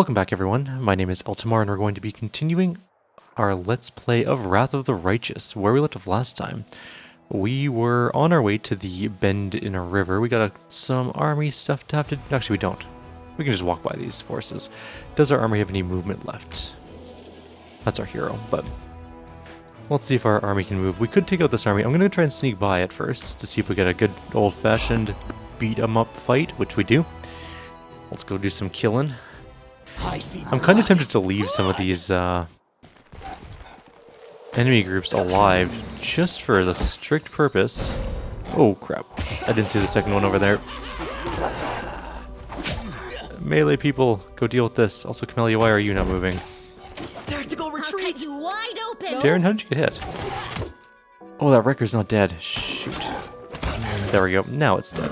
Welcome back everyone, my name is Eltimar and we're going to be continuing our Let's Play of Wrath of the Righteous, where we left off last time. We were on our way to the bend in a river. We got some army stuff to have to... Actually we don't. We can just walk by these forces. Does our army have any movement left? That's our hero, but... Let's see if our army can move. We could take out this army. I'm going to try and sneak by it first to see if we get a good old-fashioned beat-em-up fight, which we do. Let's go do some killing. I'm kind of tempted to leave some of these enemy groups alive just for the strict purpose. Oh crap, I didn't see the second one over there. Melee people, go deal with this. Also, Camellia, why are you not moving? Tactical retreat! You wide open! Darren, how did you get hit? Oh, that Wrecker's not dead. Shoot. There we go, now it's dead.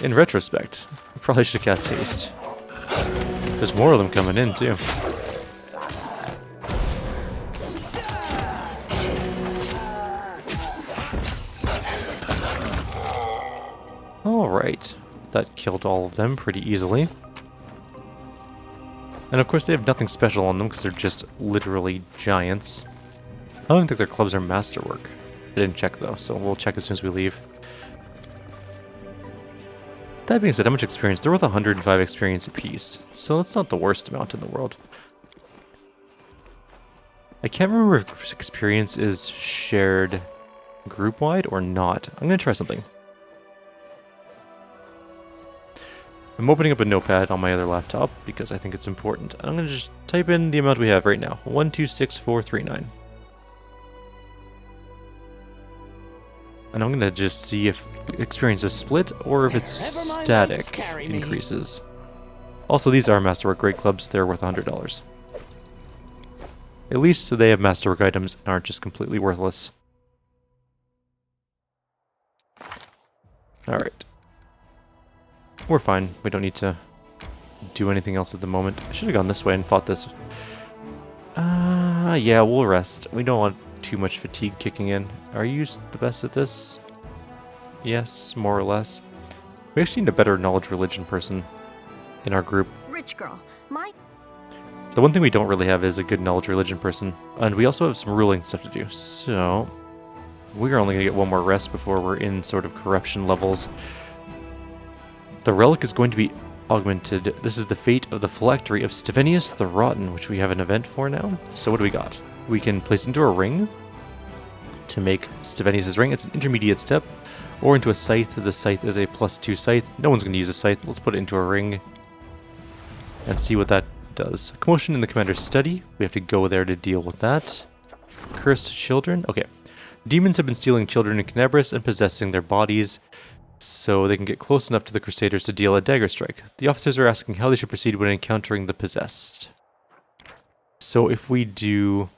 In retrospect, I probably should have cast haste. There's more of them coming in, too. Alright. That killed all of them pretty easily. And of course they have nothing special on them because they're just literally giants. I don't think their clubs are masterwork. I didn't check though, so we'll check as soon as we leave. That being said, how much experience? They're worth 105 experience apiece, so that's not the worst amount in the world. I can't remember if experience is shared group-wide or not. I'm going to try something. I'm opening up a notepad on my other laptop because I think it's important. I'm going to just type in the amount we have right now. 126439. And I'm going to just see if experience is split or if it's static increases. Also, these are Masterwork grade clubs. They're worth $100. At least they have Masterwork items and aren't just completely worthless. Alright. We're fine. We don't need to do anything else at the moment. I should have gone this way and fought this. Yeah, we'll rest. We don't want too much fatigue kicking in. Are you the best at this? Yes, more or less. We actually need a better knowledge religion person in our group. Rich girl, The one thing we don't really have is a good knowledge religion person. And we also have some ruling stuff to do. So, we're only going to get one more rest before we're in sort of corruption levels. The relic is going to be augmented. This is the fate of the phylactery of Stevenius the Rotten, which we have an event for now. So what do we got? We can place into a ring to make Stevenius' ring. It's an intermediate step. Or into a scythe. The scythe is a +2 scythe. No one's going to use a scythe. Let's put it into a ring and see what that does. Commotion in the commander's study. We have to go there to deal with that. Cursed children. Okay. Demons have been stealing children in Canabris and possessing their bodies so they can get close enough to the Crusaders to deal a dagger strike. The officers are asking how they should proceed when encountering the possessed. So if we do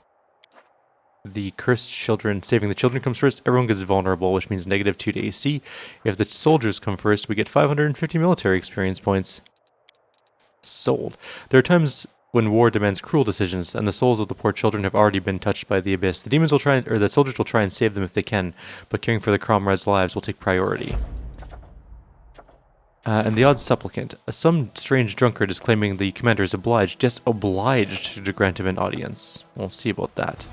the cursed children, saving the children comes first, everyone gets vulnerable, which means -2 to AC. If the soldiers come first, we get 550 military experience points. Sold. There are times when war demands cruel decisions, and the souls of the poor children have already been touched by the abyss. The demons will try, or the soldiers will try and save them if they can, but caring for the comrades' lives will take priority. And the odd supplicant. Some strange drunkard is claiming the commander is obliged, just obliged to grant him an audience. We'll see about that.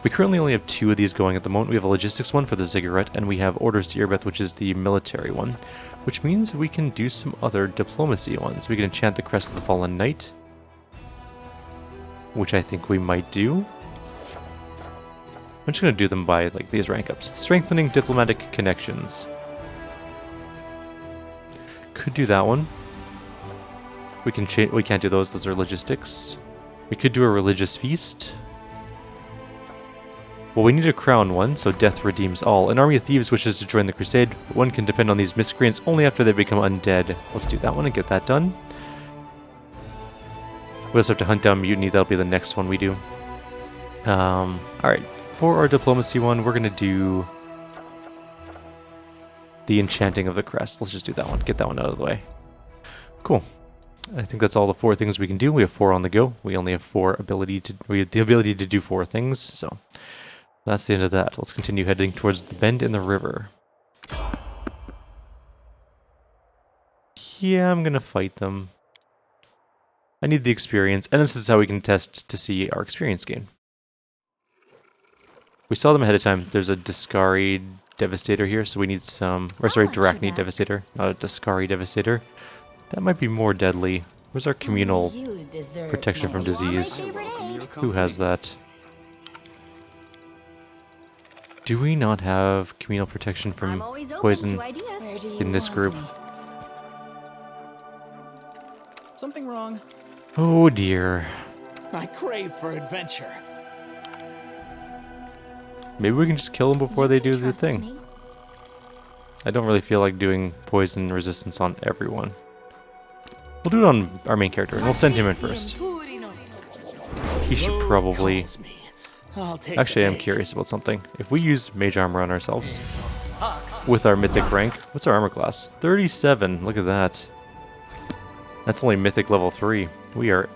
We currently only have 2 of these going at the moment. We have a logistics one for the ziggurat, and we have orders to Irbeth, which is the military one. Which means we can do some other diplomacy ones. We can enchant the Crest of the Fallen Knight, which I think we might do. I'm just going to do them by like these rank ups. Strengthening diplomatic connections. Could do that one. We can change. We can't do those. Those are logistics. We could do a religious feast. Well, we need a crown one, so death redeems all. An army of thieves wishes to join the crusade, but one can depend on these miscreants only after they become undead. Let's do that one and get that done. We also have to hunt down mutiny. That'll be the next one we do. Alright, for our diplomacy one, we're going to do the enchanting of the crest. Let's just do that one. Get that one out of the way. Cool. I think that's all the 4 things we can do. We have 4 on the go. We only have we have the ability to do 4 things, so that's the end of that. Let's continue heading towards the bend in the river. Yeah, I'm gonna fight them. I need the experience, and this is how we can test to see our experience gain. We saw them ahead of time. There's a Discari Devastator here, so we need some... Or sorry, Drachni Devastator, not a Discari Devastator. That might be more deadly. Where's our communal protection from disease? Who has that? Do we not have communal protection from poison in this group? Something wrong? Oh dear. I crave for adventure. Maybe we can just kill them before they do the thing. I don't really feel like doing poison resistance on everyone. We'll do it on our main character, and we'll send him in first. He should probably... Actually, I'm curious about something. If we use Mage Armor on ourselves, with our Mythic rank, what's our armor class? 37, look at that. That's only Mythic level 3. We are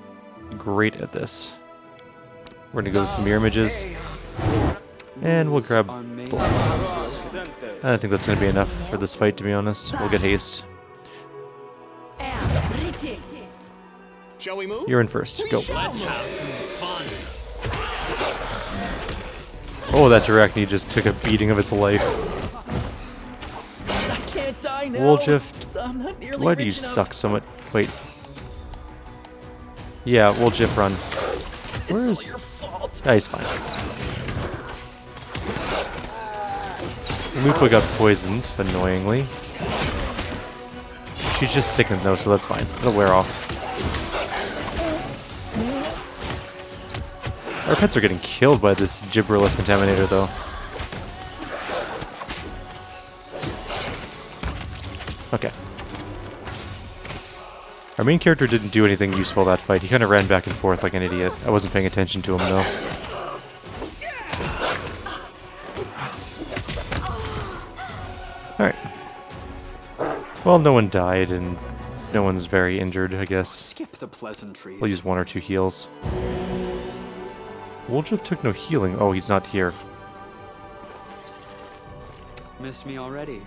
great at this. We're gonna go with some mirror images, and we'll grab Bless. I don't think that's gonna be enough for this fight, to be honest. We'll get haste. Shall we move? You're in first. Go. Let's have some fun. Oh, that Drachni just took a beating of its life. I can't die now. Woljif, I'm not nearly why do you rich enough. suck so much? Wait. Yeah, Woljif, run. Where It's is... all your fault. Ah, he's fine. Lupa got poisoned, annoyingly. She's just sickened though, so that's fine. It'll wear off. Our pets are getting killed by this Gibberellith Contaminator though. Okay. Our main character didn't do anything useful that fight. He kind of ran back and forth like an idiot. I wasn't paying attention to him though. Alright. Well, no one died, and no one's very injured, I guess. Skip the pleasantries. We'll use 1 or 2 heals. Woljif took no healing. Oh, he's not here. Missed me already.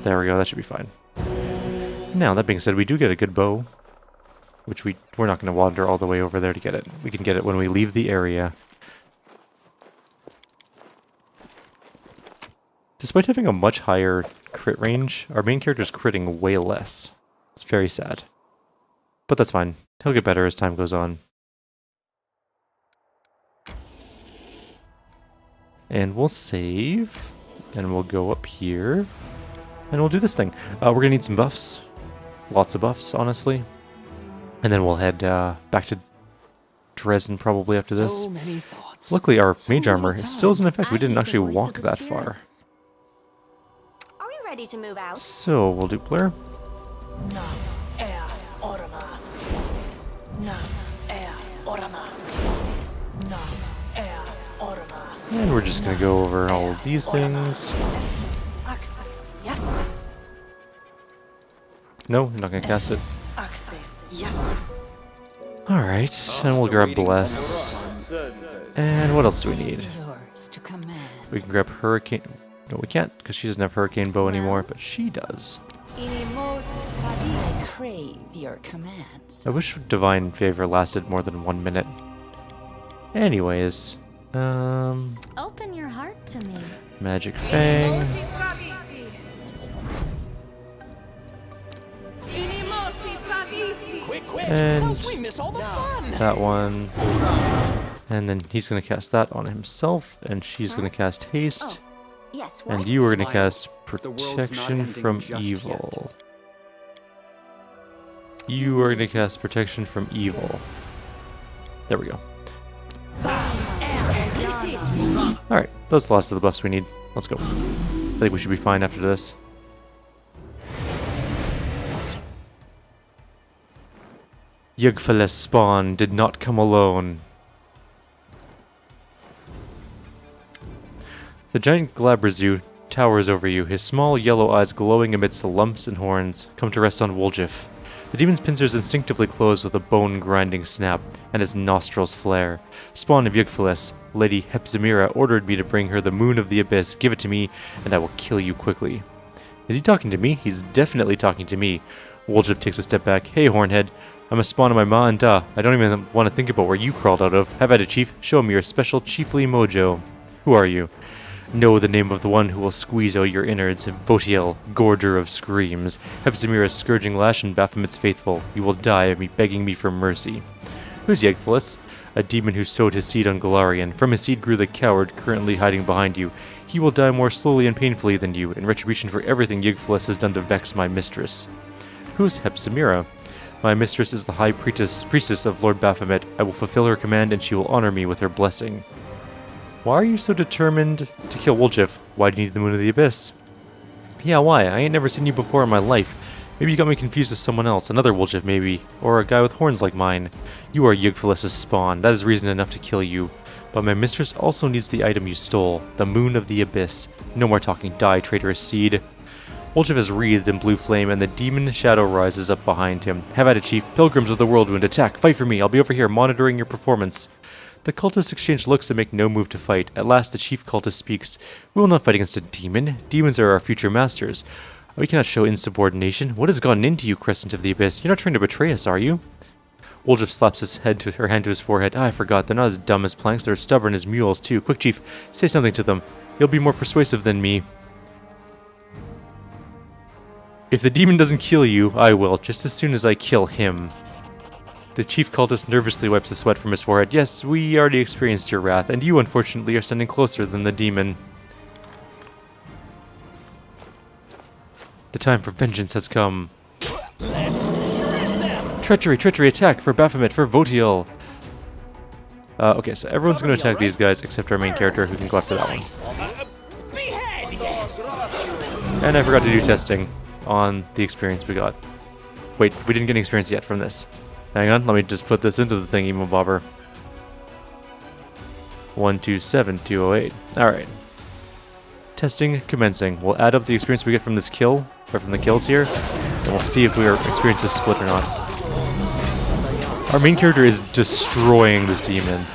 There we go, that should be fine. Now, that being said, we do get a good bow. Which we're not going to wander all the way over there to get it. We can get it when we leave the area. Despite having a much higher crit range, our main character's critting way less. It's very sad. But that's fine. He'll get better as time goes on. And we'll save. And we'll go up here. And we'll do this thing. We're going to need some buffs. Lots of buffs, honestly. And then we'll head back to Dresden probably after this. So many thoughts. Luckily, our mage armor still is in effect. We didn't actually walk that far. Are we ready to move out? So, we'll do Blair. And we're just going to go over all of these things. No, I'm not going to cast it. Alright, and we'll grab Bless. And what else do we need? We can grab Hurricane... No, we can't, because she doesn't have Hurricane Bow anymore, but she does. I crave your commands. I wish Divine Favor lasted more than 1 minute. Anyways, Open your heart to me. Magic Fang. And We miss all the fun. that one. And then he's going to cast that on himself, and she's going to cast Haste. Yes, And what? you are going to Smile. cast The world's not Protection ending from just Evil. You are going to cast Protection from Evil. There we go. Alright, those are the last of the buffs we need. Let's go. I think we should be fine after this. Xofblade spawn did not come alone. The giant Glabrazu towers over you, his small yellow eyes glowing amidst the lumps and horns, come to rest on Woljif. The demon's pincers instinctively close with a bone-grinding snap, and his nostrils flare. Spawn of Xofblade, Lady Hepzimira ordered me to bring her the moon of the abyss. Give it to me, and I will kill you quickly. Is he talking to me? He's definitely talking to me. Woljif takes a step back. Hey, Hornhead. I'm a spawn of my ma and da. I don't even want to think about where you crawled out of. Have at it, Chief. Show me your special chiefly mojo. Who are you? Know the name of the one who will squeeze out your innards. Voetiel, Gorger of Screams. Hepzimira's scourging lash and Baphomet's faithful. You will die of me begging me for mercy. Who's Yegfulis? A demon who sowed his seed on Golarion. From his seed grew the coward currently hiding behind you. He will die more slowly and painfully than you, in retribution for everything Yegfulis has done to vex my mistress. Who's Hepzimira? My mistress is the high priestess of Lord Baphomet. I will fulfill her command and she will honor me with her blessing. Why are you so determined to kill Woljif? Why do you need the Moon of the Abyss? Yeah, why? I ain't never seen you before in my life. Maybe you got me confused with someone else, another Woljif maybe, or a guy with horns like mine. You are Yggdrasil's spawn, that is reason enough to kill you. But my mistress also needs the item you stole, the Moon of the Abyss. No more talking, die, traitorous seed. Woljif is wreathed in blue flame, and the demon shadow rises up behind him. Have at it, Chief. Pilgrims of the Whirlwind, attack! Fight for me! I'll be over here monitoring your performance. The cultists exchange looks and make no move to fight. At last, the chief cultist speaks. We will not fight against a demon. Demons are our future masters. We cannot show insubordination. What has gotten into you, Crescent of the Abyss? You're not trying to betray us, are you? Woljif slaps her hand to his forehead. I forgot. They're not as dumb as planks. They're as stubborn as mules, too. Quick, Chief. Say something to them. You'll be more persuasive than me. If the demon doesn't kill you, I will, just as soon as I kill him. The chief cultist nervously wipes the sweat from his forehead. Yes, we already experienced your wrath, and you, unfortunately, are standing closer than the demon. The time for vengeance has come. Treachery, treachery, attack for Baphomet, for Voetiel. Okay, so everyone's going to attack these guys except our main character, who can go after that one. And I forgot to do testing on the experience we got. Wait, we didn't get any experience yet from this. Hang on, let me just put this into the thingy bobber. 127208. Alright. Testing commencing. We'll add up the experience we get from this kill, or from the kills here, and we'll see if our experience is split or not. Our main character is destroying this demon.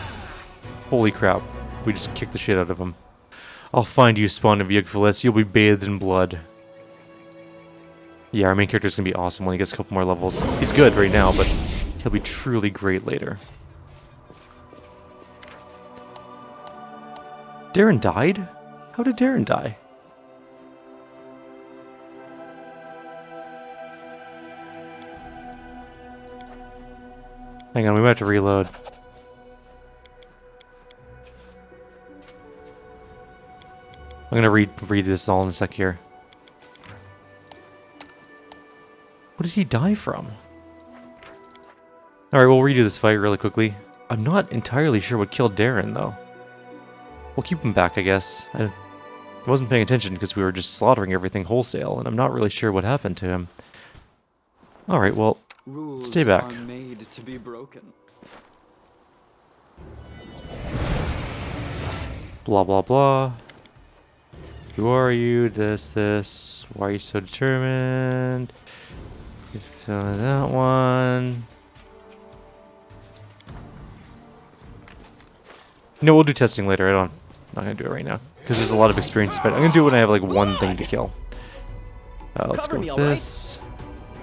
Holy crap. We just kicked the shit out of him. I'll find you, spawn of Yggdrasil. You'll be bathed in blood. Yeah, our main character is going to be awesome when he gets a couple more levels. He's good right now, but he'll be truly great later. Darren died? How did Darren die? Hang on, we might have to reload. I'm gonna read this all in a sec here. What did he die from? Alright, we'll redo this fight really quickly. I'm not entirely sure what killed Darren, though. We'll keep him back, I guess. I wasn't paying attention because we were just slaughtering everything wholesale, and I'm not really sure what happened to him. Alright, well, stay back. Rules are made to be broken. Blah, blah, blah. Who are you? This. Why are you so determined? So that one. No, we'll do testing later. I'm not going to do it right now because there's a lot of experience. But I'm going to do it when I have like one thing to kill. Let's go with this.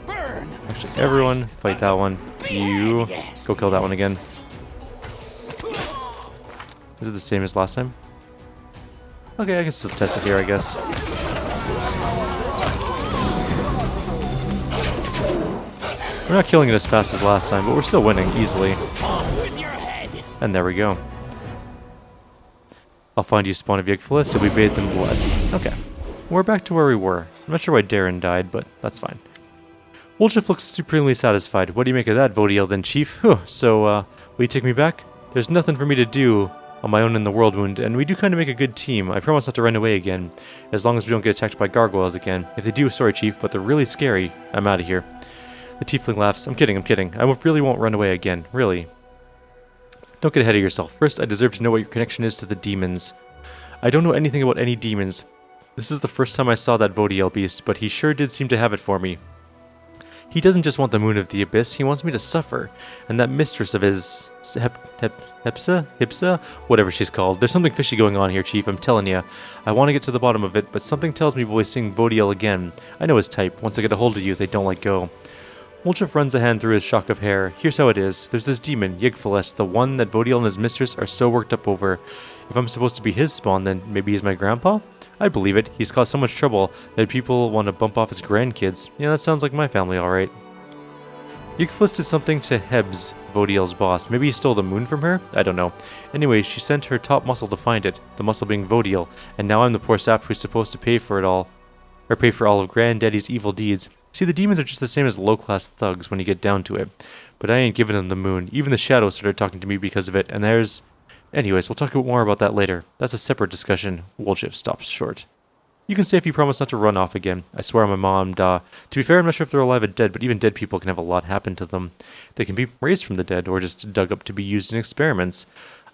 Actually, everyone, fight that one. You, go kill that one again. Is it the same as last time? Okay, I can still test it here, I guess. We're not killing it as fast as last time, but we're still winning easily. And there we go. I'll find you, spawn of Yggdrasil. You'll be bathed in blood. Okay. We're back to where we were. I'm not sure why Darren died, but that's fine. Woljif looks supremely satisfied. What do you make of that, Voetiel, then, Chief? Whew. So, will you take me back? There's nothing for me to do on my own in the Whirlwind, and we do kind of make a good team. I promise not to run away again, as long as we don't get attacked by gargoyles again. If they do, sorry, Chief, but they're really scary. I'm out of here. The tiefling laughs. I'm kidding. I really won't run away again. Really. Don't get ahead of yourself. First, I deserve to know what your connection is to the demons. I don't know anything about any demons. This is the first time I saw that Voetiel beast, but he sure did seem to have it for me. He doesn't just want the Moon of the Abyss, he wants me to suffer. And that mistress of his... Hipsa? Whatever she's called. There's something fishy going on here, Chief, I'm telling ya. I want to get to the bottom of it, but something tells me we'll be seeing Voetiel again. I know his type. Once I get a hold of you, they don't let go. Wolchif runs a hand through his shock of hair. Here's how it is. There's this demon, Yigfelest, the one that Voetiel and his mistress are so worked up over. If I'm supposed to be his spawn, then maybe he's my grandpa? I believe it. He's caused so much trouble that people want to bump off his grandkids. Yeah, that sounds like my family, alright. Yigfelest is something to Hebs, Voetiel's boss. Maybe he stole the moon from her? I don't know. Anyway, she sent her top muscle to find it, the muscle being Voetiel, and now I'm the poor sap who's supposed to pay for it all. Or pay for all of Granddaddy's evil deeds. See, the demons are just the same as low-class thugs when you get down to it. But I ain't giving them the moon. Even the shadows started talking to me because of it, and there's... Anyways, we'll talk more about that later. That's a separate discussion. Wolchif stops short. You can say if you promise not to run off again. I swear on my mom, To be fair, I'm not sure if they're alive or dead, but even dead people can have a lot happen to them. They can be raised from the dead, or just dug up to be used in experiments.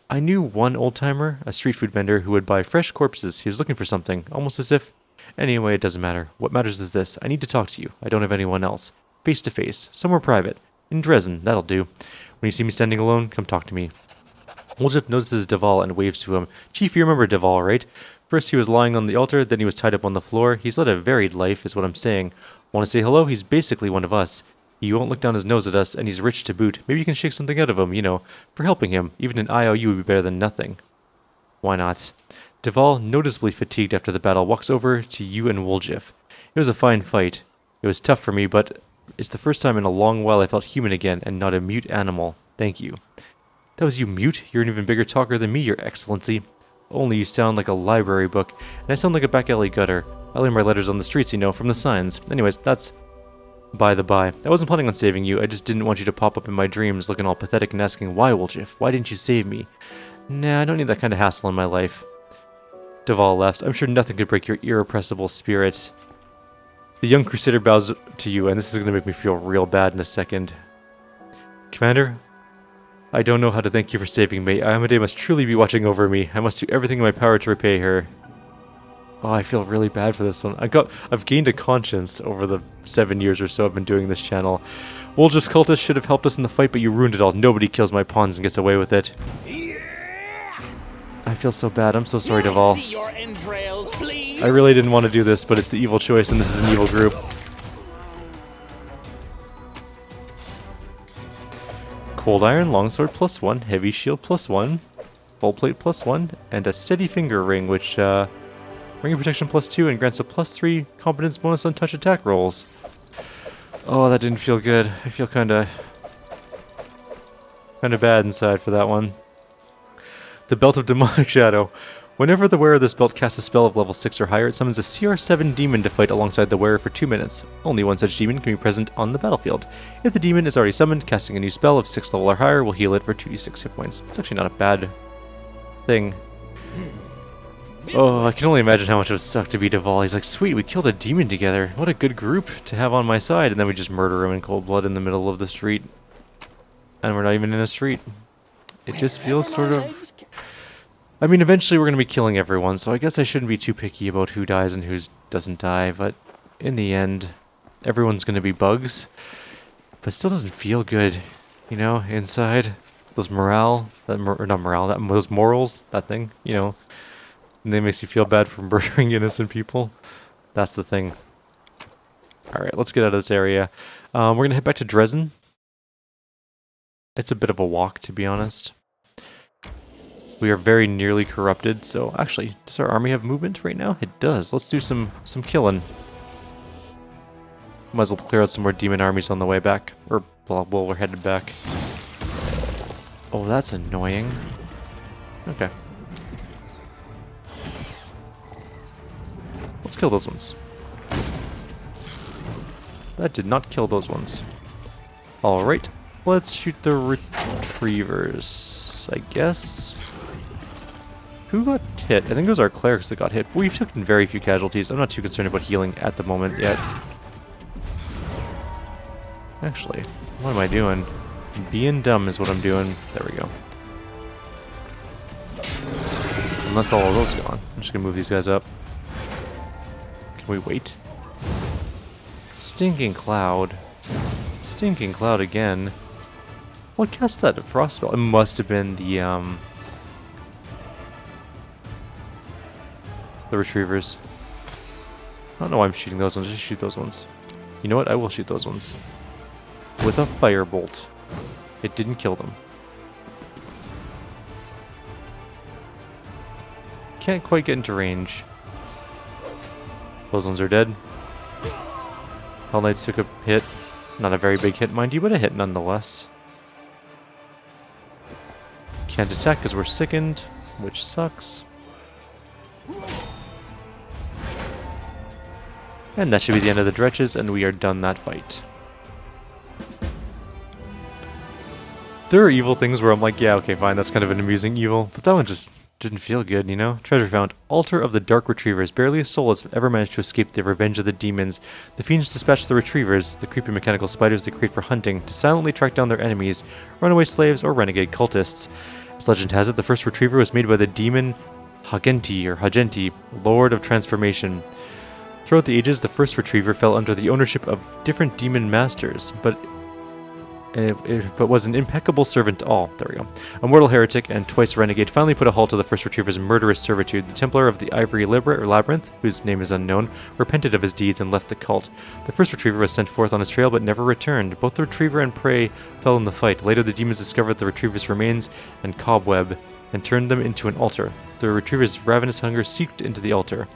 I knew one old-timer, a street food vendor, who would buy fresh corpses. He was looking for something, almost as if... Anyway, it doesn't matter. What matters is this. I need to talk to you. I don't have anyone else. Face to face. Somewhere private. In Dresden. That'll do. When you see me standing alone, come talk to me. Wolchif notices Deval and waves to him. Chief, you remember Deval, right? First he was lying on the altar, then he was tied up on the floor. He's led a varied life, is what I'm saying. Want to say hello? He's basically one of us. He won't look down his nose at us, and he's rich to boot. Maybe you can shake something out of him, you know, for helping him. Even an IOU would be better than nothing. Why not? Deval, noticeably fatigued after the battle, walks over to you and Wolchif. It was a fine fight. It was tough for me, but it's the first time in a long while I felt human again, and not a mute animal. Thank you. That was you, Mute? You're an even bigger talker than me, Your Excellency. Only you sound like a library book, and I sound like a back alley gutter. I learn my letters on the streets, you know, from the signs. Anyways, that's by the by. I wasn't planning on saving you, I just didn't want you to pop up in my dreams looking all pathetic and asking, why, Wolchif? Why didn't you save me? Nah, I don't need that kind of hassle in my life. Deval laughs. I'm sure nothing could break your irrepressible spirit. The young crusader bows to you, and this is going to make me feel real bad in a second. Commander, I don't know how to thank you for saving me. Amade must truly be watching over me. I must do everything in my power to repay her. Oh, I feel really bad for this one. I've gained a conscience over the 7 years or so I've been doing this channel. Wolchif's cultists should have helped us in the fight, but you ruined it all. Nobody kills my pawns and gets away with it. I feel so bad. I'm so sorry, Deval. I really didn't want to do this, but it's the evil choice, and this is an evil group. Cold Iron, Longsword +1, Heavy Shield +1, Full Plate +1, and a Steady Finger Ring, which, Ring of Protection +2 and grants a +3 Competence bonus on touch attack rolls. Oh, that didn't feel good. I feel kinda bad inside for that one. The Belt of Demonic Shadow. Whenever the wearer of this belt casts a spell of level 6 or higher, it summons a CR7 demon to fight alongside the wearer for 2 minutes. Only one such demon can be present on the battlefield. If the demon is already summoned, casting a new spell of 6th level or higher will heal it for 2d6 hit points. It's actually not a bad thing. Oh, I can only imagine how much it would suck to be Deval. He's like, sweet, we killed a demon together. What a good group to have on my side. And then we just murder him in cold blood in the middle of the street. And we're not even in a street. It just feels sort of... I mean, eventually we're going to be killing everyone, so I guess I shouldn't be too picky about who dies and who doesn't die, but in the end, everyone's going to be bugs. But it still doesn't feel good, you know, inside. Those those morals, that thing, you know. And they makes you feel bad for murdering innocent people. That's the thing. Alright, let's get out of this area. We're going to head back to Dresden. It's a bit of a walk, to be honest. We are very nearly corrupted, so actually, does our army have movement right now? It does. Let's do some killing. Might as well clear out some more demon armies on the way back. Or, well, we're headed back. Oh, that's annoying. Okay. Let's kill those ones. That did not kill those ones. Alright, let's shoot the retrievers, I guess. Who got hit? I think it was our clerics that got hit. We've taken very few casualties. I'm not too concerned about healing at the moment yet. Actually, what am I doing? Being dumb is what I'm doing. There we go. And that's all of those gone. I'm just gonna move these guys up. Can we wait? Stinking Cloud. Stinking Cloud again. What cast that? A frost spell? It must have been the retrievers. I don't know why I'm shooting those ones. Just shoot those ones. You know what? I will shoot those ones. with a firebolt. It didn't kill them. Can't quite get into range. Those ones are dead. Hell Knights took a hit. Not a very big hit, mind you, but a hit nonetheless. Can't attack because we're sickened, which sucks. And that should be the end of the dretches, and we are done that fight. There are evil things where I'm like, yeah, okay, fine, that's kind of an amusing evil, but that one just didn't feel good, you know? Treasure found. Altar of the Dark Retrievers. Barely a soul has ever managed to escape the revenge of the demons. The fiends dispatch the Retrievers, the creepy mechanical spiders they create for hunting, to silently track down their enemies, runaway slaves, or renegade cultists. As legend has it, the first Retriever was made by the demon Hagenti, Lord of Transformation. Throughout the ages, the first Retriever fell under the ownership of different demon masters, but was an impeccable servant to all. There we go. A mortal heretic and twice renegade finally put a halt to the first Retriever's murderous servitude. The Templar of the Ivory Labyrinth, whose name is unknown, repented of his deeds and left the cult. The first Retriever was sent forth on his trail but never returned. Both the Retriever and prey fell in the fight. Later, the demons discovered the Retriever's remains and cobweb and turned them into an altar. The Retriever's ravenous hunger seeped into the altar.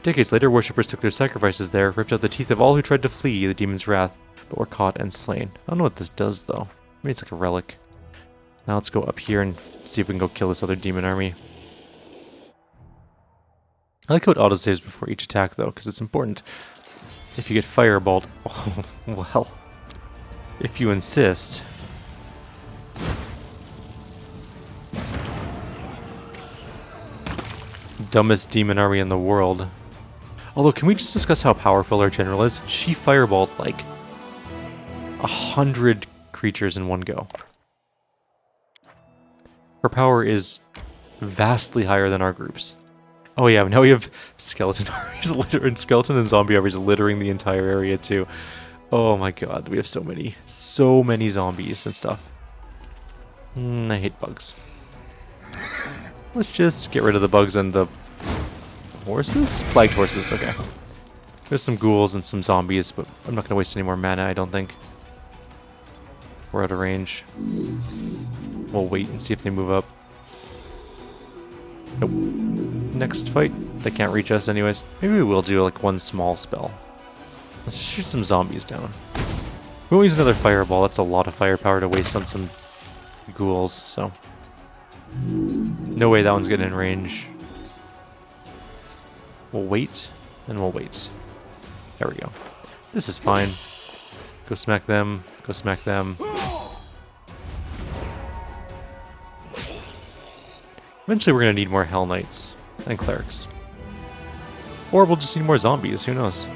Decades later, worshippers took their sacrifices there, ripped out the teeth of all who tried to flee the demon's wrath, but were caught and slain. I don't know what this does, though. Maybe it's like a relic. Now let's go up here and see if we can go kill this other demon army. I like how it autosaves before each attack, though, because it's important. If you get fireballed... Oh, well... If you insist... Dumbest demon army in the world. Although, can we just discuss how powerful our general is? She fireballed, like... 100 creatures in one go. Her power is vastly higher than our groups. Oh yeah, now we have skeleton armies, skeleton and zombie armies littering the entire area too. Oh my god, we have so many zombies and stuff. I hate bugs. Let's just get rid of the bugs and the horses? Plagued horses, okay. There's some ghouls and some zombies, but I'm not going to waste any more mana, I don't think. We're out of range. We'll wait and see if they move up. Nope. Next fight. They can't reach us anyways. Maybe we will do like one small spell. Let's shoot some zombies down. We won't use another fireball. That's a lot of firepower to waste on some ghouls, so... No way that one's getting in range. We'll wait, and we'll wait. There we go. This is fine. Go smack them. Go smack them. Eventually we're going to need more Hell Knights and Clerics. Or we'll just need more zombies, who knows.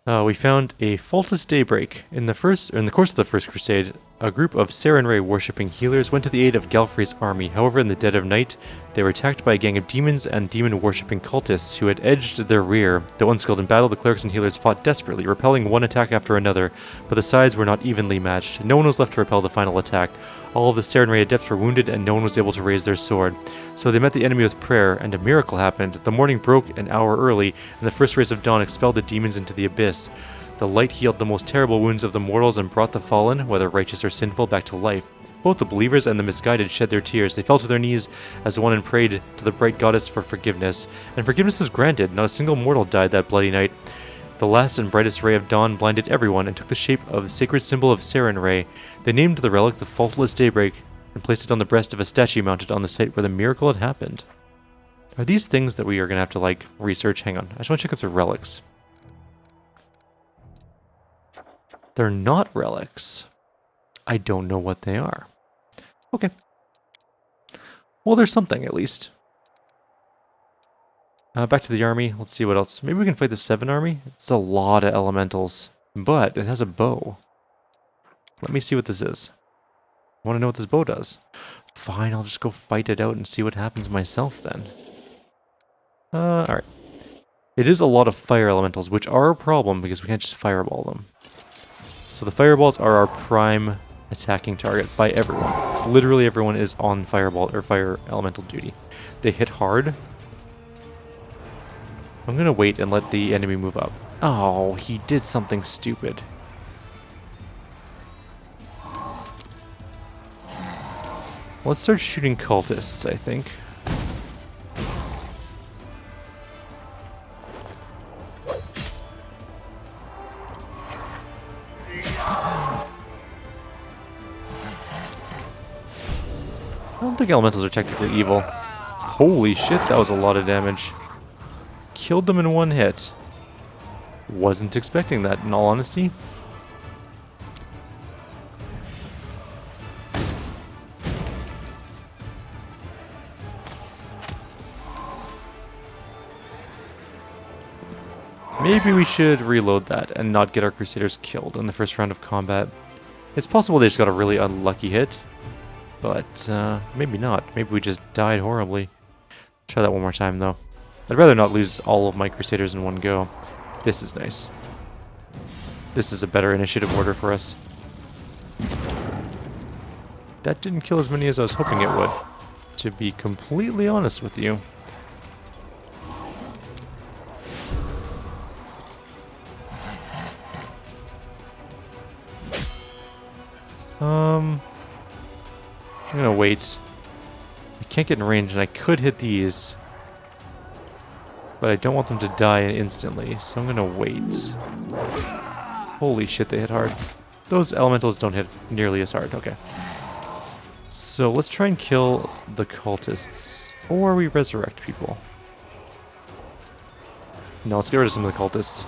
We found a faultless daybreak. In the course of the First Crusade, a group of Sarenrae worshipping healers went to the aid of Galfrey's army. However, in the dead of night, they were attacked by a gang of demons and demon-worshipping cultists who had edged their rear. Though unskilled in battle, the clerics and healers fought desperately, repelling one attack after another, but the sides were not evenly matched. No one was left to repel the final attack. All of the Sarenrae adepts were wounded, and no one was able to raise their sword. So they met the enemy with prayer, and a miracle happened. The morning broke an hour early, and the first rays of dawn expelled the demons into the abyss. The light healed the most terrible wounds of the mortals and brought the fallen, whether righteous or sinful, back to life. Both the believers and the misguided shed their tears. They fell to their knees as one and prayed to the bright goddess for forgiveness. And forgiveness was granted. Not a single mortal died that bloody night. The last and brightest ray of dawn blinded everyone and took the shape of the sacred symbol of Sarenrae. They named the relic the Faultless Daybreak and placed it on the breast of a statue mounted on the site where the miracle had happened. Are these things that we are going to have to, like, research? Hang on. I just want to check if they're relics. They're not relics. I don't know what they are. Okay. Well, there's something, at least. Back to the army. Let's see what else. Maybe we can fight the 7 army? It's a lot of elementals. But it has a bow. Let me see what this is. I want to know what this bow does. Fine, I'll just go fight it out and see what happens myself then. Alright. It is a lot of fire elementals, which are a problem because we can't just fireball them. So the fireballs are our prime attacking target by everyone. Literally everyone is on fireball or fire elemental duty. They hit hard. I'm gonna wait and let the enemy move up. Oh, he did something stupid. Let's start shooting cultists, I think. I don't think elementals are technically evil. Holy shit, that was a lot of damage. Killed them in one hit. Wasn't expecting that, in all honesty. Maybe we should reload that and not get our Crusaders killed in the first round of combat. It's possible they just got a really unlucky hit, but maybe not. Maybe we just died horribly. Try that one more time, though. I'd rather not lose all of my Crusaders in one go. This is nice. This is a better initiative order for us. That didn't kill as many as I was hoping it would, to be completely honest with you. I'm gonna wait. I can't get in range, and I could hit these, but I don't want them to die instantly, so I'm gonna wait. Holy shit, they hit hard. Those elementals don't hit nearly as hard. Okay. So let's try and kill the cultists, or we resurrect people. No, let's get rid of some of the cultists.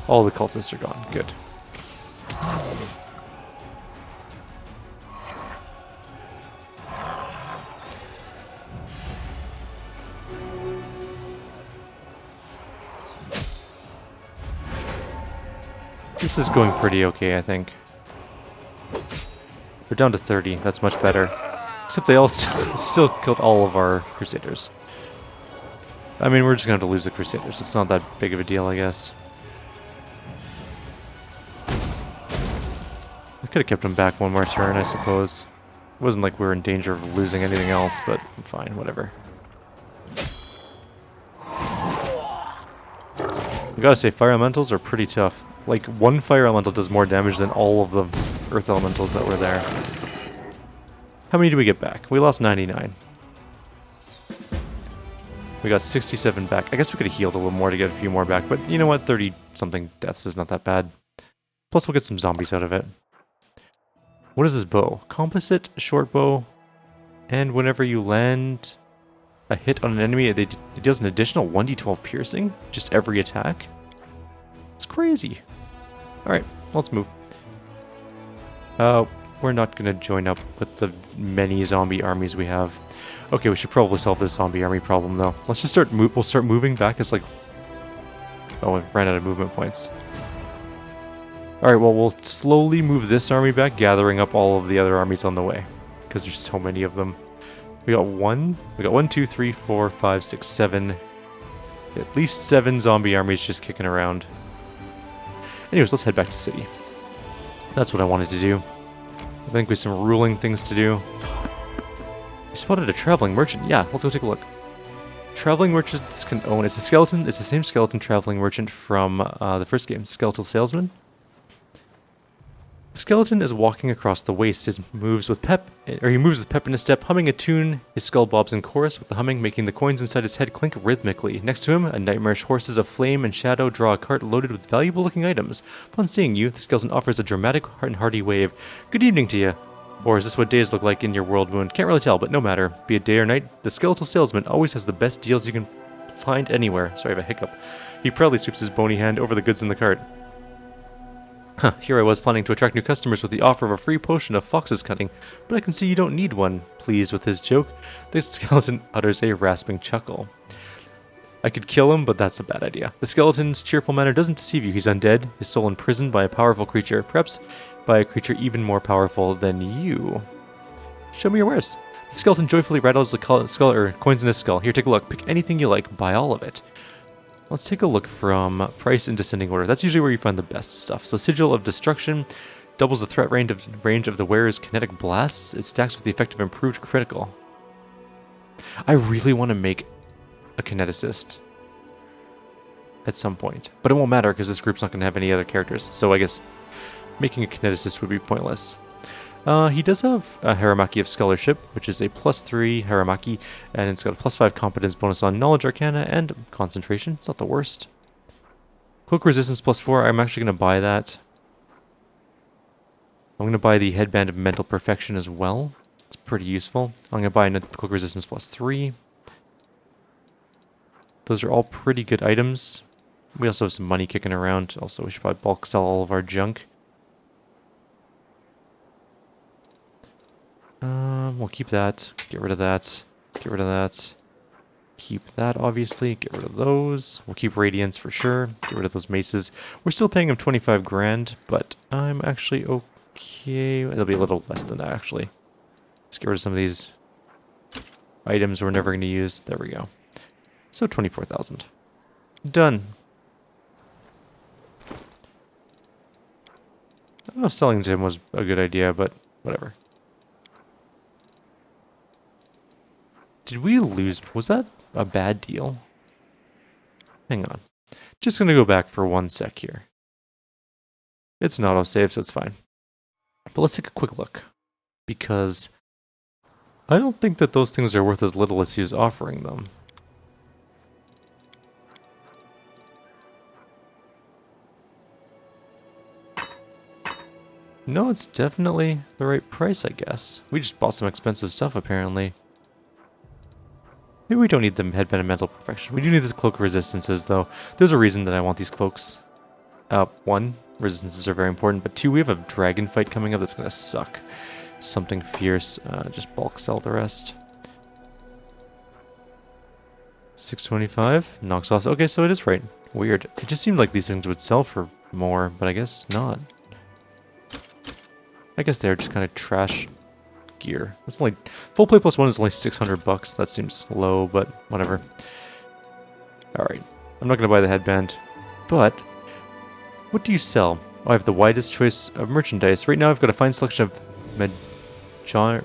All the cultists are gone. Good. This is going pretty okay, I think. We're down to 30. That's much better. Except they all still killed all of our Crusaders. I mean, we're just going to have to lose the Crusaders. It's not that big of a deal, I guess. I could have kept them back one more turn, I suppose. It wasn't like we were in danger of losing anything else, but fine, whatever. I gotta say, fire elementals are pretty tough. Like, one fire elemental does more damage than all of the earth elementals that were there. How many do we get back? We lost 99. We got 67 back. I guess we could have healed a little more to get a few more back, but you know what? 30-something deaths is not that bad. Plus, we'll get some zombies out of it. What is this bow? Composite, short bow, and whenever you land a hit on an enemy, it does an additional 1d12 piercing, just every attack. It's crazy. Alright, let's move. We're not going to join up with the many zombie armies we have. Okay, we should probably solve this zombie army problem, though. Let's just we'll start moving back as, like... Oh, I ran out of movement points. Alright, well, we'll slowly move this army back, gathering up all of the other armies on the way. Because there's so many of them. We got 1, 2, 3, 4, 5, 6, 7. At least 7 zombie armies just kicking around. Anyways, let's head back to the city. That's what I wanted to do. I think we have some ruling things to do. We spotted a traveling merchant. Yeah, let's go take a look. Traveling merchants can own... It's the skeleton. It's the same skeleton traveling merchant from the first game, Skeletal Salesman. The skeleton is walking across the waste. He moves with pep in his step, humming a tune. His skull bobs in chorus, with the humming making the coins inside his head clink rhythmically. Next to him, a nightmarish horses of flame and shadow draw a cart loaded with valuable-looking items. Upon seeing you, the skeleton offers a dramatic and hearty wave. Good evening to you. Or is this what days look like in your world, Moon? Can't really tell, but no matter. Be it day or night, the skeletal salesman always has the best deals you can find anywhere. Sorry, I have a hiccup. He proudly sweeps his bony hand over the goods in the cart. Huh, here I was planning to attract new customers with the offer of a free potion of fox's cutting, but I can see you don't need one. Pleased with his joke, the skeleton utters a rasping chuckle. I could kill him, but that's a bad idea. The skeleton's cheerful manner doesn't deceive you. He's undead, his soul imprisoned by a powerful creature, perhaps by a creature even more powerful than you. Show me your wares. The skeleton joyfully rattles the coins in his skull. Here, take a look. Pick anything you like. Buy all of it. Let's take a look from price in descending order. That's usually where you find the best stuff. So Sigil of Destruction doubles the threat range of the wearer's kinetic blasts. It stacks with the effect of improved critical. I really want to make a kineticist at some point. But it won't matter because this group's not going to have any other characters. So I guess making a kineticist would be pointless. He does have a Haramaki of Scholarship, which is a +3 Haramaki, and it's got a +5 competence bonus on Knowledge Arcana and Concentration. It's not the worst. Cloak Resistance +4, I'm actually going to buy that. I'm going to buy the Headband of Mental Perfection as well. It's pretty useful. I'm going to buy a Cloak Resistance +3. Those are all pretty good items. We also have some money kicking around. Also, we should probably bulk sell all of our junk. We'll keep that. Get rid of that. Get rid of that. Keep that, obviously. Get rid of those. We'll keep Radiance for sure. Get rid of those maces. We're still paying him 25 grand, but I'm actually okay. It'll be a little less than that, actually. Let's get rid of some of these items we're never going to use. There we go. So 24,000. Done. I don't know if selling to him was a good idea, but whatever. Did we lose? Was that a bad deal? Hang on. Just going to go back for 1 sec here. It's an autosave, so it's fine. But let's take a quick look. Because I don't think that those things are worth as little as he was offering them. No, it's definitely the right price, I guess. We just bought some expensive stuff, apparently. Maybe we don't need the Headband of Mental Perfection. We do need this Cloak of Resistances, though. There's a reason that I want these cloaks. 1, resistances are very important, but 2, we have a dragon fight coming up that's going to suck. Something fierce. Just bulk sell the rest. 625. Knocks off. Okay, so it is right. Weird. It just seemed like these things would sell for more, but I guess not. I guess they're just kind of trash gear. That's only full play +1 is only 600 bucks. That seems low, but whatever. All right, I'm not gonna buy the headband, but what do you sell? Oh, I have the widest choice of merchandise right now. I've got a fine selection of Magicional.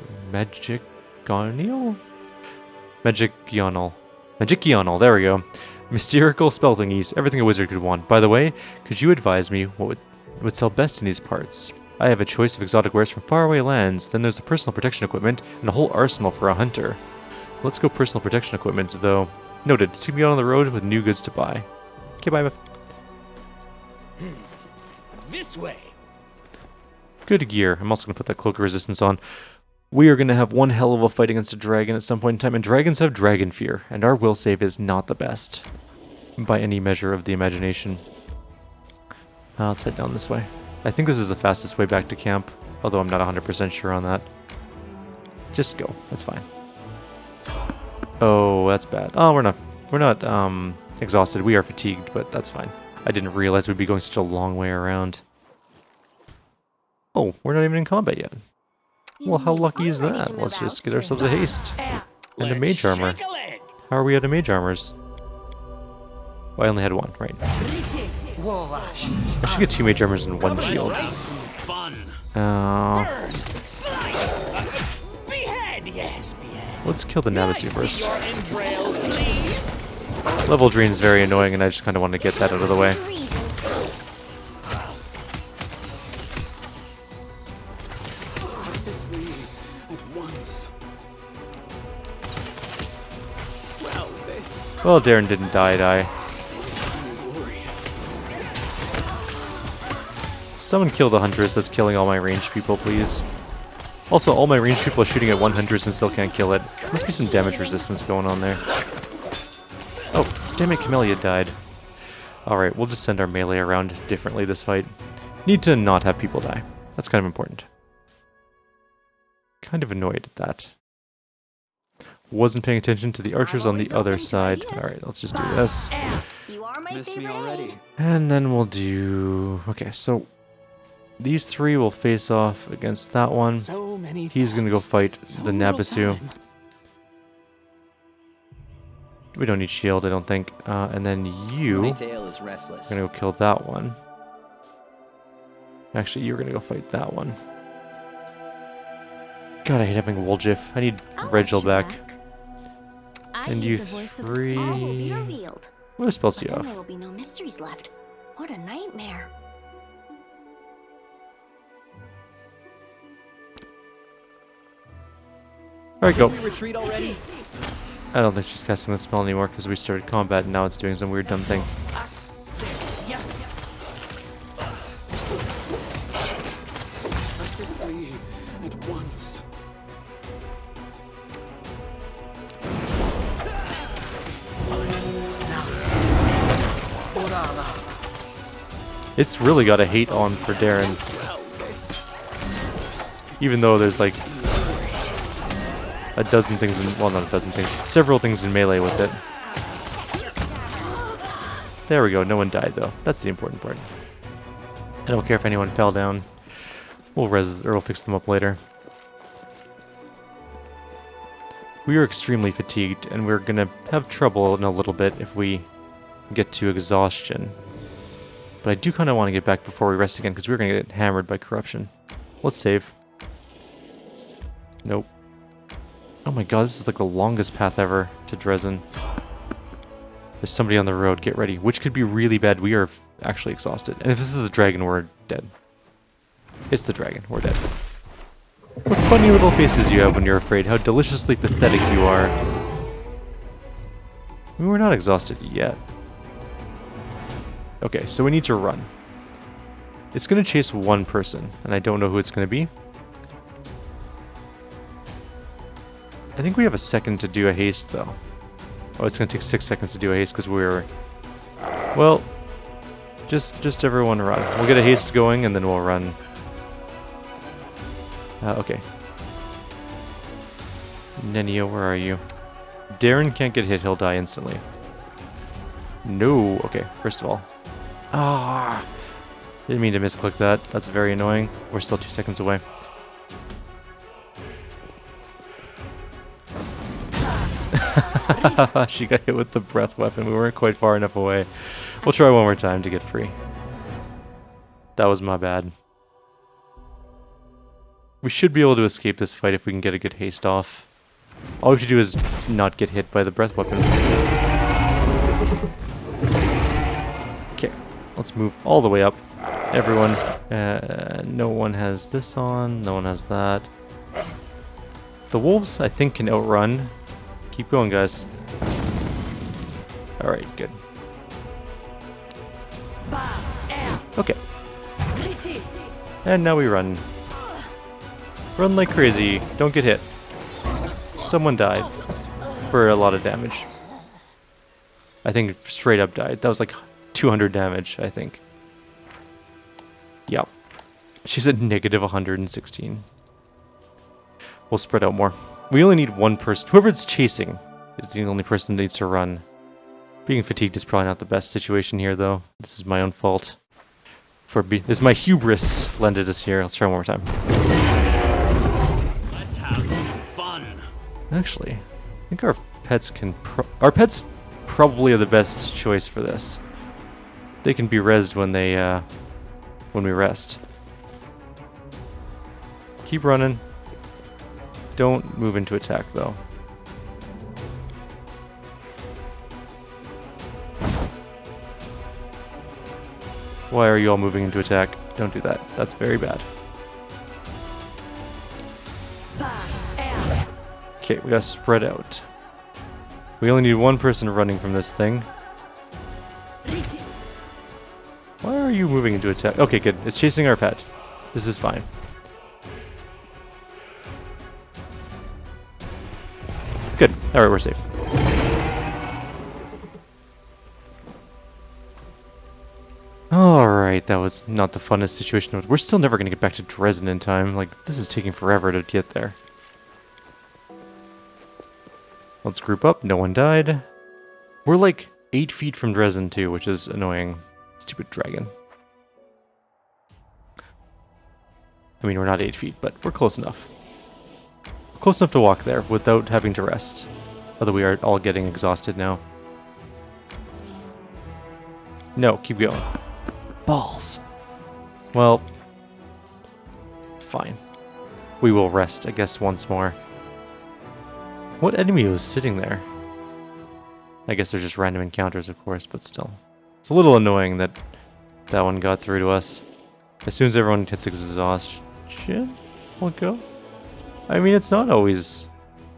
There we go. Mystical spell thingies. Everything a wizard could want. By the way, could you advise me what would sell best in these parts? I have a choice of exotic wares from faraway lands, then there's the personal protection equipment, and a whole arsenal for a hunter. Let's go personal protection equipment, though. Noted, see me out on the road with new goods to buy. Okay, bye. This way. Good gear. I'm also going to put that Cloak of Resistance on. We are going to have one hell of a fight against a dragon at some point in time, and dragons have dragon fear, and our will save is not the best. By any measure of the imagination. Let's head down this way. I think this is the fastest way back to camp, although I'm not 100% sure on that. Just go. That's fine. Oh, that's bad. Oh, we're not exhausted. We are fatigued, but that's fine. I didn't realize we'd be going such a long way around. Oh, we're not even in combat yet. Well, how lucky is that? Let's just get ourselves a haste. And a mage armor. How are we out of mage armors? Oh, I only had 1, right. I should get 2 mage armors and 1 shield. Let's kill the Navisu first. Level drain is very annoying, and I just kind of want to get that out of the way. Well, Darren didn't die. Someone kill the Huntress that's killing all my ranged people, please. Also, all my ranged people are shooting at one Huntress and still can't kill it. Must be some damage resistance going on there. Oh, damn it, Camellia died. Alright, we'll just send our melee around differently this fight. Need to not have people die. That's kind of important. Kind of annoyed at that. Wasn't paying attention to the archers on the other side. Alright, let's just do this. Missed me already. And then we'll do... Okay, so... These 3 will face off against that one. He's going to go fight the Nabisu. We don't need shield, I don't think. And then you are going to go kill that one. Actually, you're going to go fight that one. God, I hate having Woljif. I need Regil back. And you 3... What spells do you have? There will be no mysteries left. What a nightmare. Alright, go. We retreat already. I don't think she's casting the spell anymore because we started combat and now it's doing some weird dumb thing. Assist me at once. It's really got a hate on for Darren. Even though there's like a dozen things in, well, not a dozen things, several things in melee with it. There we go, no one died though. That's the important part. I don't care if anyone fell down. We'll res, or we'll fix them up later. We are extremely fatigued and we're gonna have trouble in a little bit if we get to exhaustion. But I do kind of want to get back before we rest again because we're gonna get hammered by corruption. Let's save. Nope. Oh my god, this is like the longest path ever to Dresden. There's somebody on the road, get ready. Which could be really bad. We are actually exhausted. And if this is a dragon, we're dead. It's the dragon, we're dead. What funny little faces you have when you're afraid. How deliciously pathetic you are. I mean, we're not exhausted yet. Okay, so we need to run. It's going to chase one person, and I don't know who it's going to be. I think we have a second to do a haste, though. Oh, it's going to take 6 seconds to do a haste because we're... Well, just everyone run. We'll get a haste going, and then we'll run. Okay. Nenio, where are you? Darren can't get hit, he'll die instantly. No. Okay, first of all. Ah! Didn't mean to misclick that. That's very annoying. We're still 2 seconds away. She got hit with the breath weapon. We weren't quite far enough away. We'll try one more time to get free. That was my bad. We should be able to escape this fight if we can get a good haste off. All we have to do is not get hit by the breath weapon. Okay, let's move all the way up. Everyone, no one has this on, no one has that. The wolves, I think, can outrun. Keep going, guys. Alright, good. Okay. And now we run. Run like crazy. Don't get hit. Someone died. For a lot of damage. I think straight up died. That was like 200 damage, I think. Yep. She's at negative 116. We'll spread out more. We only need one person. Whoever it's chasing is the only person that needs to run. Being fatigued is probably not the best situation here, though. This is my own fault. This is my hubris landed us here. Let's try one more time. Let's have some fun. Actually, I think our pets can... Our pets probably are the best choice for this. They can be rezzed when they... when we rest. Keep running. Don't move into attack, though. Why are you all moving into attack? Don't do that. That's very bad. Okay, we gotta spread out. We only need one person running from this thing. Why are you moving into attack? Okay, good. It's chasing our pet. This is fine. Good. Alright, we're safe. Alright, that was not the funnest situation. We're still never going to get back to Dresden in time. Like, this is taking forever to get there. Let's group up. No one died. We're like 8 feet from Dresden too, which is annoying. Stupid dragon. I mean, we're not 8 feet, but we're close enough. Close enough to walk there without having to rest. Although we are all getting exhausted now. No, keep going. Balls. Well, fine. We will rest, I guess, once more. What enemy was sitting there? I guess they're just random encounters, of course, but still. It's a little annoying that that one got through to us. As soon as everyone hits exhaustion, we'll go. I mean, it's not always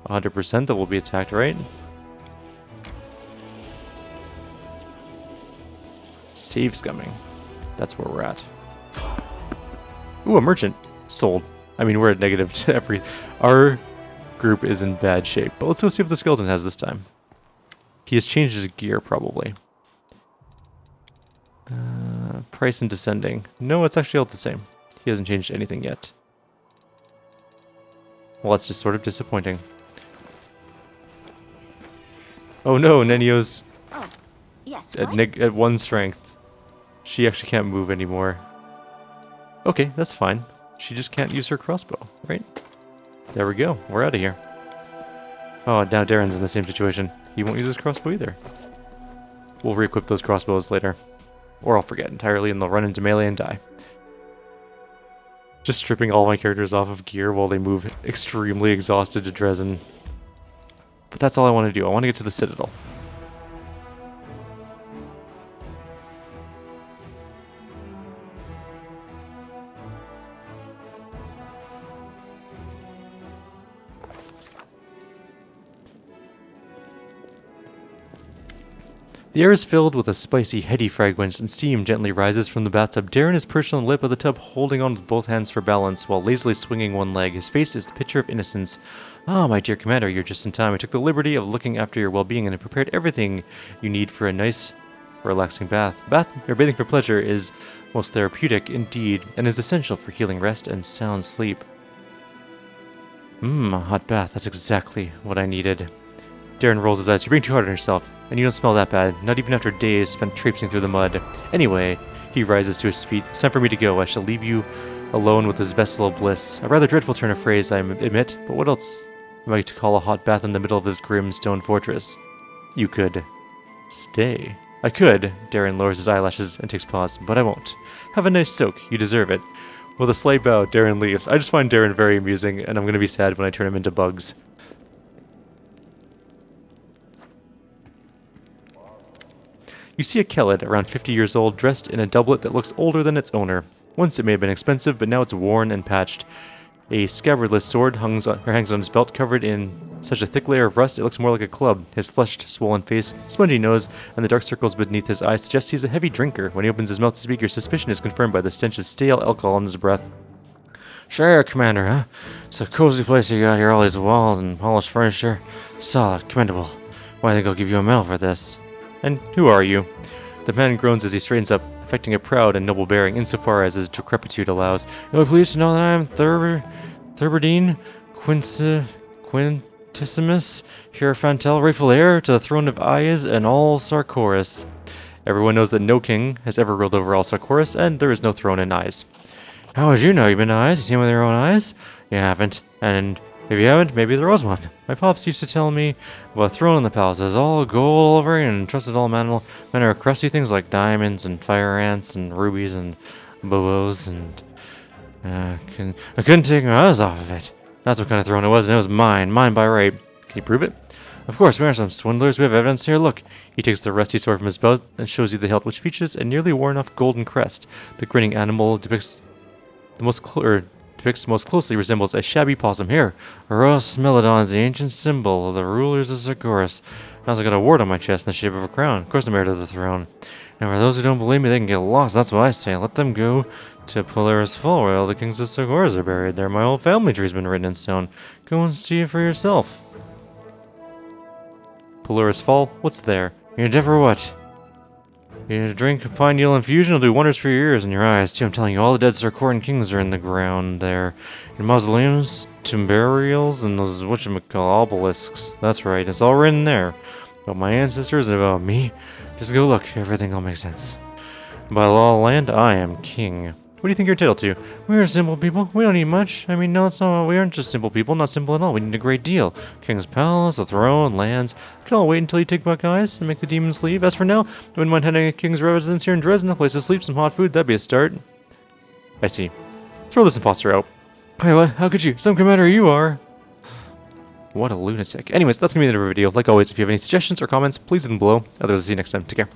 100% that we'll be attacked, right? Save's coming. That's where we're at. Ooh, a merchant. Sold. I mean, we're at negative to every... Our group is in bad shape. But let's go see what the skeleton has this time. He has changed his gear, probably. Price and descending. No, it's actually all the same. He hasn't changed anything yet. Well, that's just sort of disappointing. Oh no, Nenio's Oh, yes. at 1 strength. She actually can't move anymore. Okay, that's fine. She just can't use her crossbow, right? There we go. We're out of here. Oh, now Darren's in the same situation. He won't use his crossbow either. We'll re-equip those crossbows later. Or I'll forget entirely and they'll run into melee and die. Just stripping all my characters off of gear while they move extremely exhausted to Dresden. But that's all I want to do. I want to get to the Citadel. The air is filled with a spicy, heady fragrance, and steam gently rises from the bathtub. Darren is perched on the lip of the tub, holding on with both hands for balance, while lazily swinging one leg. His face is the picture of innocence. Ah, my dear commander, you're just in time. I took the liberty of looking after your well-being and have prepared everything you need for a nice, relaxing bath. Bathing for pleasure is most therapeutic indeed, and is essential for healing rest and sound sleep. A hot bath. That's exactly what I needed. Darren rolls his eyes. You're being too hard on yourself. And you don't smell that bad, not even after days spent traipsing through the mud. Anyway, he rises to his feet. It's time for me to go. I shall leave you alone with this vessel of bliss. A rather dreadful turn of phrase, I admit, but what else am I to call a hot bath in the middle of this grim stone fortress? You could stay. I could. Darren lowers his eyelashes and takes pause, but I won't. Have a nice soak. You deserve it. With a slight bow, Darren leaves. I just find Darren very amusing, and I'm going to be sad when I turn him into bugs. You see a Kelid, around 50 years old, dressed in a doublet that looks older than its owner. Once it may have been expensive, but now it's worn and patched. A scabbardless sword hangs on his belt, covered in such a thick layer of rust it looks more like a club. His flushed, swollen face, spongy nose, and the dark circles beneath his eyes suggest he's a heavy drinker. When he opens his mouth to speak, your suspicion is confirmed by the stench of stale alcohol in his breath. Sure, Commander, huh? It's a cozy place you got here, all these walls and polished furniture. Solid, commendable. Why, I think I'll give you a medal for this. And who are you? The man groans as he straightens up, affecting a proud and noble bearing insofar as his decrepitude allows. You are pleased to know that I am Thurberdine Quintissimus Hierophantel, rightful heir to the throne of Aias and all Sarkoris. Everyone knows that no king has ever ruled over all Sarkoris, and there is no throne in Aias. How would you know? You've been to Aias? You seen it with your own eyes? You haven't. And if you haven't, maybe there was one. My pops used to tell me about a throne in the palace. It was all gold all over and trusted all manner of crusty things like diamonds and fire ants and rubies and bobos and... I couldn't take my eyes off of it. That's what kind of throne it was, and it was mine. Mine by right. Can you prove it? Of course, we aren't some swindlers. We have evidence here. Look. He takes the rusty sword from his belt and shows you the hilt, which features a nearly worn-off golden crest. The grinning animal most closely resembles a shabby possum. Here, Aros Melodon is the ancient symbol of the rulers of Sarkoris. I also got a wart on my chest in the shape of a crown. Of course I'm heir to the throne. And for those who don't believe me, they can get lost. That's what I say. Let them go to Polaris Fall, where all the kings of Sarkoris are buried. There, my whole family tree's been written in stone. Go and see it for yourself. Polaris Fall? What's there? You're deaf or what? You drink a pineal infusion, will do wonders for your ears and your eyes, too. I'm telling you, all the dead Sarkorian kings are in the ground there. In mausoleums, tomb burials, and those whatchamacall obelisks. That's right, it's all written there. About my ancestors and about me. Just go look, everything will make sense. By law of the land, I am king. What do you think you're entitled to? We're simple people. We don't need much. I mean, no, it's not. We aren't just simple people. Not simple at all. We need a great deal. King's palace, a throne, lands. We can all wait until you take back eyes and make the demons leave. As for now, I wouldn't mind having a king's residence here in Dresden. A place to sleep, some hot food. That'd be a start. I see. Throw this imposter out. Wait, what? How could you? Some commander you are. What a lunatic. Anyways, that's going to be the end of our video. Like always, if you have any suggestions or comments, please leave them below. Otherwise, I'll see you next time. Take care.